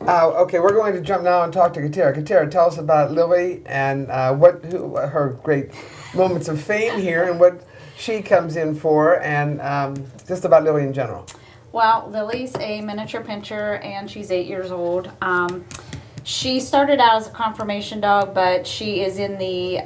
Okay, we're going to jump now and talk to Katera. Katera, tell us about Lily and her great moments of fame here and what she comes in for, and just about Lily in general. Well, Lily's a miniature pinscher, and she's 8 years old. She started out as a conformation dog, but she is in the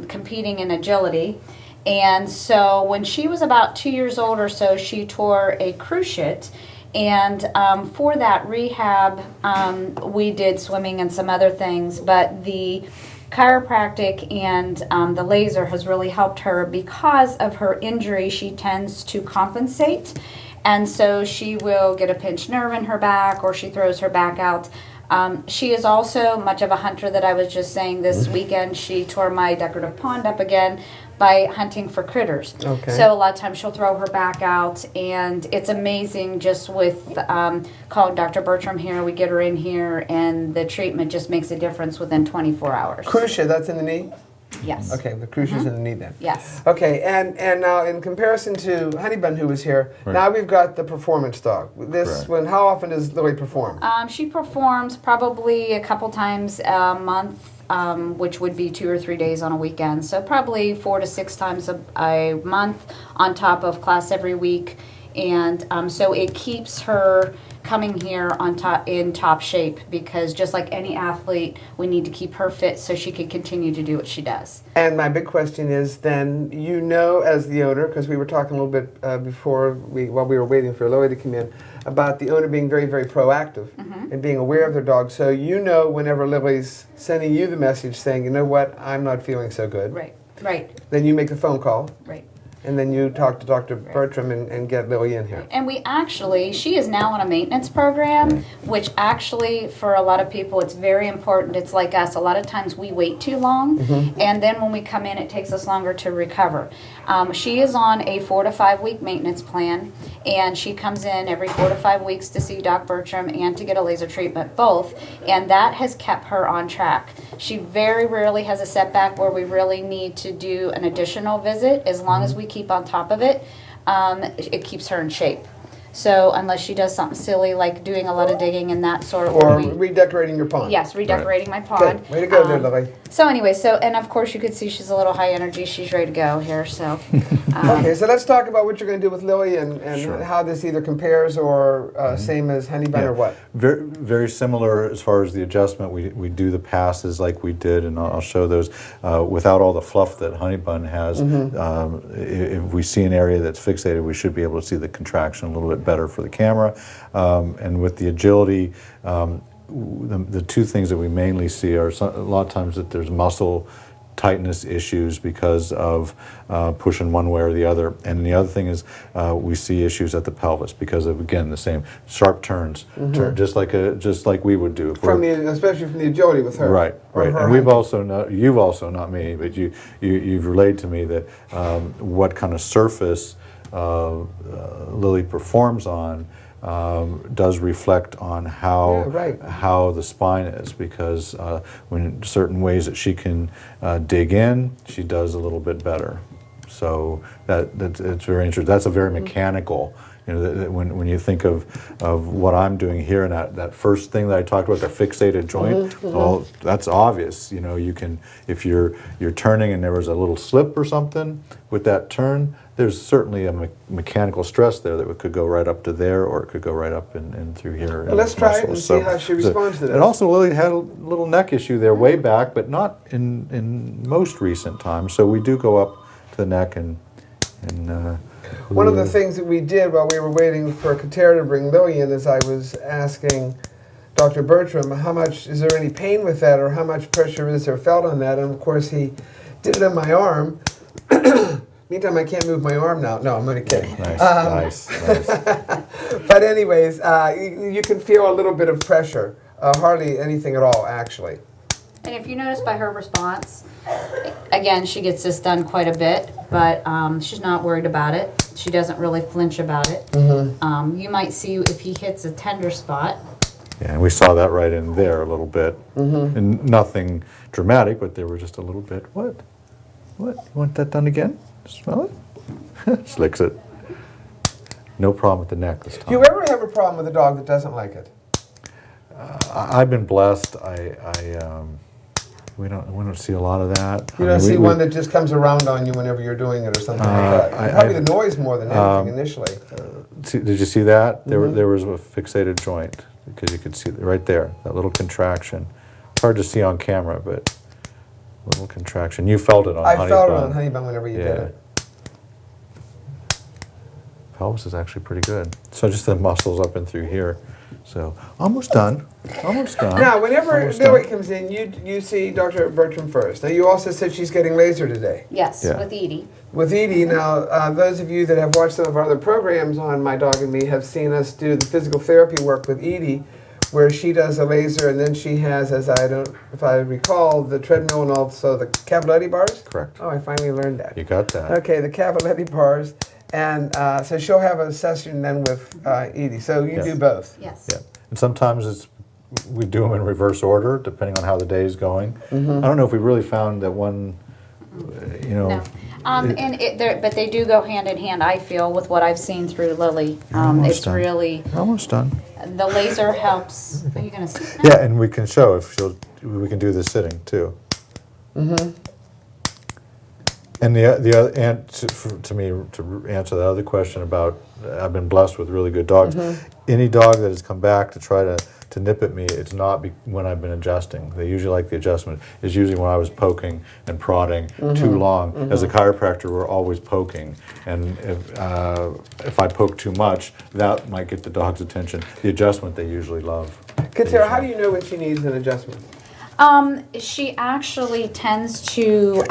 competing in agility. And so when she was about 2 years old or so, she tore a cruciate. And for that rehab, we did swimming and some other things, but the chiropractic and the laser has really helped her. Because of her injury, she tends to compensate, and so she will get a pinched nerve in her back, or she throws her back out. She is also much of a hunter that I was just saying this weekend. She tore my decorative pond up again by hunting for critters. Okay. So a lot of times she'll throw her back out, and it's amazing just with calling Dr. Bertram here. We get her in here, and the treatment just makes a difference within 24 hours. Cruciate, that's in the knee? Yes. Okay, the cruciate's in the knee then. Yes. Okay, and now in comparison to Honeybun, who was here, now we've got the performance dog. This one, how often does Lily perform? She performs probably a couple times a month, which would be 2 or 3 days on a weekend. So probably 4 to 6 times a month on top of class every week. And so it keeps her coming here on top in top shape, because just like any athlete, we need to keep her fit so she can continue to do what she does. And my big question is then, as the owner, because we were talking a little bit while we were waiting for Lily to come in, about the owner being very, very proactive and being aware of their dog. So whenever Lily's sending you the message saying, you know what, I'm not feeling so good. Right. Then you make the phone call. Right. And then you talk to Dr. Bertram and get Lily in here. And she is now on a maintenance program, which actually for a lot of people it's very important. It's like us. A lot of times we wait too long, and then when we come in it takes us longer to recover. She is on a 4 to 5 week maintenance plan, and she comes in every 4 to 5 weeks to see Doc Bertram and to get a laser treatment, both, and that has kept her on track. She very rarely has a setback where we really need to do an additional visit. As long as we keep on top of it, it keeps her in shape. So unless she does something silly like doing a lot of digging and that sort of... Or redecorating your pond. Yes, redecorating my pond. Good. Way to go there, Lily. So anyway, and of course you could see she's a little high energy. She's ready to go here, so... Okay, so let's talk about what you're going to do with Lily and how this either compares or same as Honeybun or what. Very, very similar as far as the adjustment. We do the passes like we did, and I'll show those without all the fluff that Honeybun has. If we see an area that's fixated, we should be able to see the contraction a little bit better for the camera. And with the agility, the two things that we mainly see are a lot of times that there's muscle tightness issues because of pushing one way or the other, and the other thing is we see issues at the pelvis because of, again, the same sharp turns, just like we would do especially from the agility with her. Right. And you've also, not me, but you've relayed to me that what kind of surface Lily performs on does reflect on how the spine is, because when certain ways that she can dig in, she does a little bit better. So it's very interesting. That's a very mechanical. When you think of what I'm doing here, and that first thing that I talked about, the fixated joint, well, that's obvious. You can, if you're turning and there was a little slip or something with that turn, there's certainly a mechanical stress there that could go right up to there, or it could go right up and through here. Well, let's try it and see how she responds to this. And also, Lily had a little neck issue there way back, but not in most recent times. So we do go up to the neck and one of the things that we did while we were waiting for Katera to bring Lily in is I was asking Dr. Bertram, is there any pain with that, or how much pressure is there felt on that? And of course he did it on my arm. Meantime, I can't move my arm now. No, I'm only kidding. Nice. But anyways, you can feel a little bit of pressure. Hardly anything at all, actually. And if you notice by her response, again, she gets this done quite a bit, but she's not worried about it. She doesn't really flinch about it. You might see if he hits a tender spot. Yeah, and we saw that right in there a little bit. And nothing dramatic, but there were just a little bit. What? You want that done again? Smell it? Slicks it. No problem with the neck this time. Do you ever have a problem with a dog that doesn't like it? I've been blessed. We don't see a lot of that. You don't see one that just comes around on you whenever you're doing it or something like that. Probably the noise more than anything initially. Did you see that? There was a fixated joint, because you could see right there, that little contraction. It's hard to see on camera, but little contraction. You felt it on Honeybun. I felt it on Honeybun whenever you did it. Pelvis is actually pretty good. So just the muscles up and through here. So almost done. Almost done. Now, whenever Lily comes in, you see Dr. Bertram first. Now, you also said she's getting laser today. Yes, Yeah. with Edie. With Edie, now, those of you that have watched some of our other programs on My Dog and Me have seen us do the physical therapy work with Edie, where she does a laser, and then she has, if I recall, the treadmill and also the Cavaletti bars? Correct. Oh, I finally learned that. You got that. Okay, the Cavaletti bars. And so she'll have a session then with Edie. So you do both. Yes. Yeah. And sometimes we do them in reverse order, depending on how the day is going. I don't know if we really found that one, No. But they do go hand in hand, I feel, with what I've seen through Lily. It's done. really, Almost done. the laser helps. Are you going to sit down? Yeah, and we can show if we can do the sitting too. And the other, and to answer the other question about, I've been blessed with really good dogs. Any dog that has come back to try to nip at me, it's not when I've been adjusting. They usually like the adjustment. It's usually when I was poking and prodding too long. As a chiropractor, we're always poking, and if I poke too much, that might get the dog's attention. The adjustment they usually love. Katara, how do you know when she needs an adjustment? She actually tends to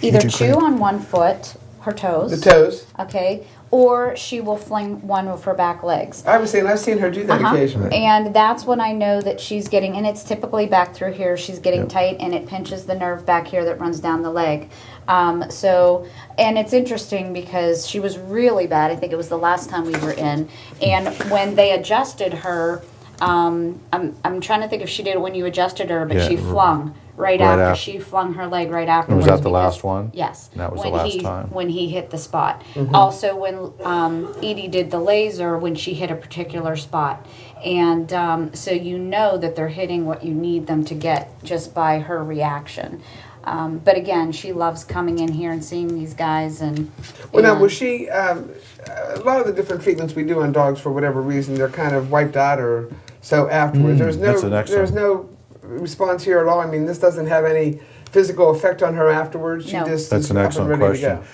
either chew on one foot, her toes. The toes. Okay. Or she will fling one of her back legs. I've seen her do that occasionally. And that's when I know that she's getting, and it's typically back through here, she's getting tight, and it pinches the nerve back here that runs down the leg. And it's interesting because she was really bad. I think it was the last time we were in. And when they adjusted her, I'm trying to think if she did it when you adjusted her, but she flung right after. She flung her leg right afterwards. Was that the last one? Yes. And that was the last time? When he hit the spot. Also, when Edie did the laser, when she hit a particular spot. And so you know that they're hitting what you need them to get just by her reaction. But again, she loves coming in here and seeing these guys. Now, was she, a lot of the different treatments we do on dogs, for whatever reason, they're kind of wiped out or so afterwards. There's no response here at all. I mean, this doesn't have any physical effect on her afterwards. No. That's an excellent question.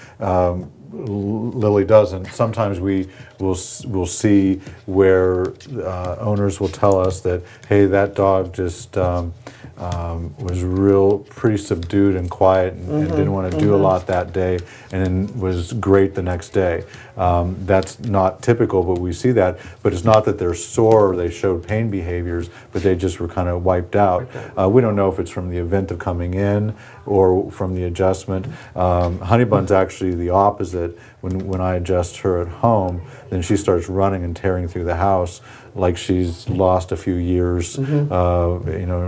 Lily doesn't. Sometimes we will see where owners will tell us that, hey, that dog just was pretty subdued and quiet and didn't want to do a lot that day, and then was great the next day. That's not typical, but we see that. But it's not that they're sore or they showed pain behaviors, but they just were kind of wiped out. We don't know if it's from the event of coming in or from the adjustment. Honeybun's actually the opposite. When I adjust her at home, then she starts running and tearing through the house like she's lost a few years.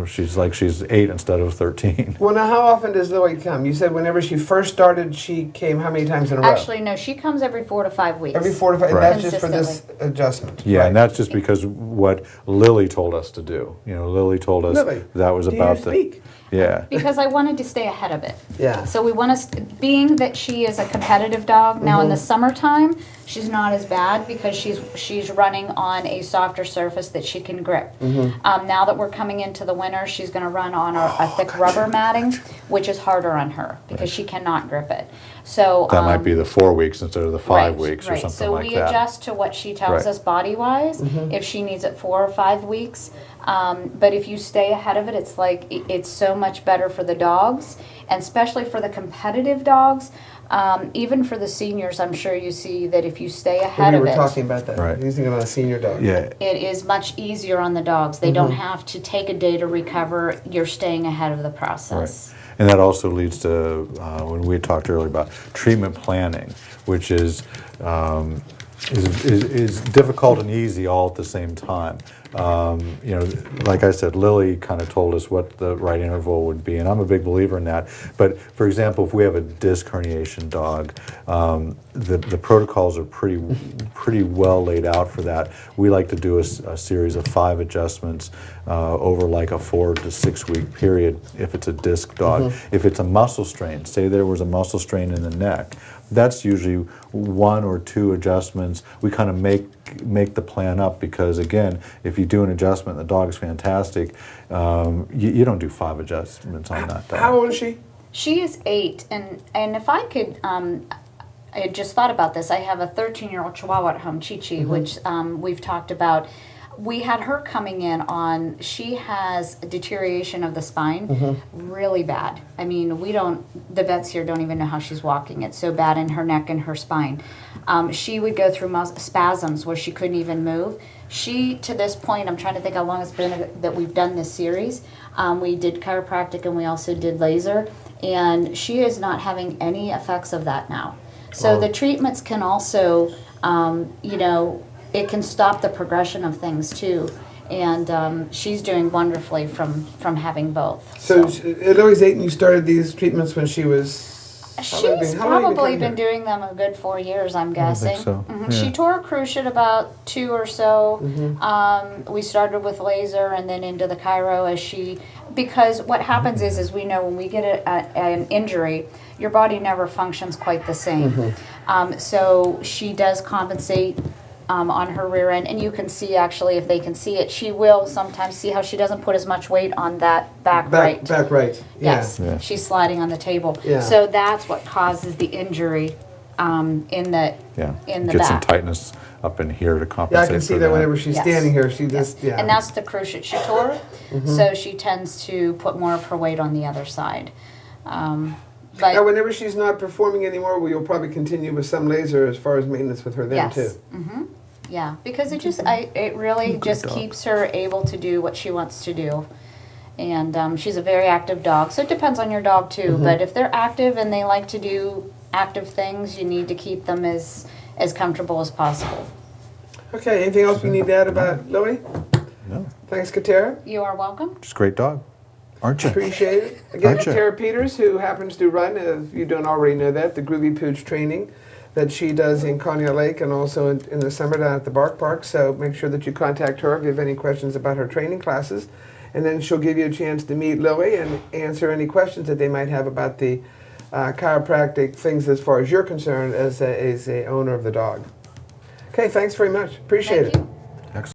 She's like she's 8 instead of 13. Well, now, how often does Lily come? You said whenever she first started, she came how many times in a row? Actually, no, she comes every 4 to 5 weeks. Every 4 to 5, Right. and that's just for this adjustment. Yeah, right. and that's just because what Lily told us to do. Lily told us that was about do you speak? Yeah. Because I wanted to stay ahead of it. Yeah. So we want to, being that she is a competitive dog, now in the summertime, she's not as bad because she's running on a softer surface that she can grip. Now that we're coming into the winter, she's going to run on a thick rubber matting, which is harder on her because she cannot grip it. So That might be the 4 weeks instead of the 5 weeks or right. something So like that. we adjust to what she tells us body-wise, if she needs it 4 or 5 weeks. But if you stay ahead of it, it's like it's so much better for the dogs, and especially for the competitive dogs. Even for the seniors, I'm sure you see that if you stay ahead of it. We were talking about that. Right. Using it on a senior dog. Yeah. It is much easier on the dogs. They don't have to take a day to recover. You're staying ahead of the process. Right. And that also leads to when we talked earlier about treatment planning, which is is difficult and easy all at the same time. You know, like I said, Lily kind of told us what the right interval would be, and I'm a big believer in that. But for example, if we have a disc herniation dog, the protocols are pretty well laid out for that. We like to do a series of 5 adjustments over like a 4 to 6 week period if it's a disc dog. If it's a muscle strain, say there was a muscle strain in the neck, that's usually 1 or 2 adjustments. We kind of make the plan up, because again, if you do an adjustment and the dog's fantastic, you don't do 5 adjustments on that dog. How old is she? She is 8, and if I could, I had just thought about this. I have a 13-year-old Chihuahua at home, Chi-Chi, which we've talked about. We had her coming in on, she has a deterioration of the spine, really bad. I mean, the vets here don't even know how she's walking. It's so bad in her neck and her spine. She would go through spasms where she couldn't even move. She, to this point, I'm trying to think how long it's been that we've done this series. We did chiropractic and we also did laser, and she is not having any effects of that now. So the treatments can also, you know, it can stop the progression of things too, and she's doing wonderfully from having both. So Lily's 8, and you started these treatments when she was. She's probably been doing them a good 4 years, I'm guessing. I think so. Yeah. She tore a cruciate about 2 or so. We started with laser and then into the chiro because what happens is we know when we get an injury, your body never functions quite the same. So she does compensate on her rear end, and you can see, actually, if they can see it, she will sometimes see how she doesn't put as much weight on that back right. Back right. Yeah. Yes, Yeah. she's sliding on the table. Yeah. So that's what causes the injury in the Get back. some tightness up in here to compensate. Yeah, I can see for that whenever she's Yes. standing here, she Yes. just, yeah. And that's the cruciate she tore, so she tends to put more of her weight on the other side. Now, But whenever she's not performing anymore, we'll probably continue with some laser as far as maintenance with her then, too. yes, yeah, because it really just dog. keeps her able to do what she wants to do. And she's a very active dog, so it depends on your dog too. But if they're active and they like to do active things, you need to keep them as comfortable as possible. Okay, anything else we need to add about Lily? No, Thanks, Katara. You are welcome. just a great dog, aren't you? Appreciate it. Again, Aren't you? Katara Peters, who happens to run, if you don't already know that, the Groovy Pooch training that she does in Conneaut Lake and also in the summer down at the Bark Park. So make sure that you contact her if you have any questions about her training classes. And then she'll give you a chance to meet Lily and answer any questions that they might have about the chiropractic things as far as you're concerned as a owner of the dog. Okay, thanks very much. Appreciate Thank it. you.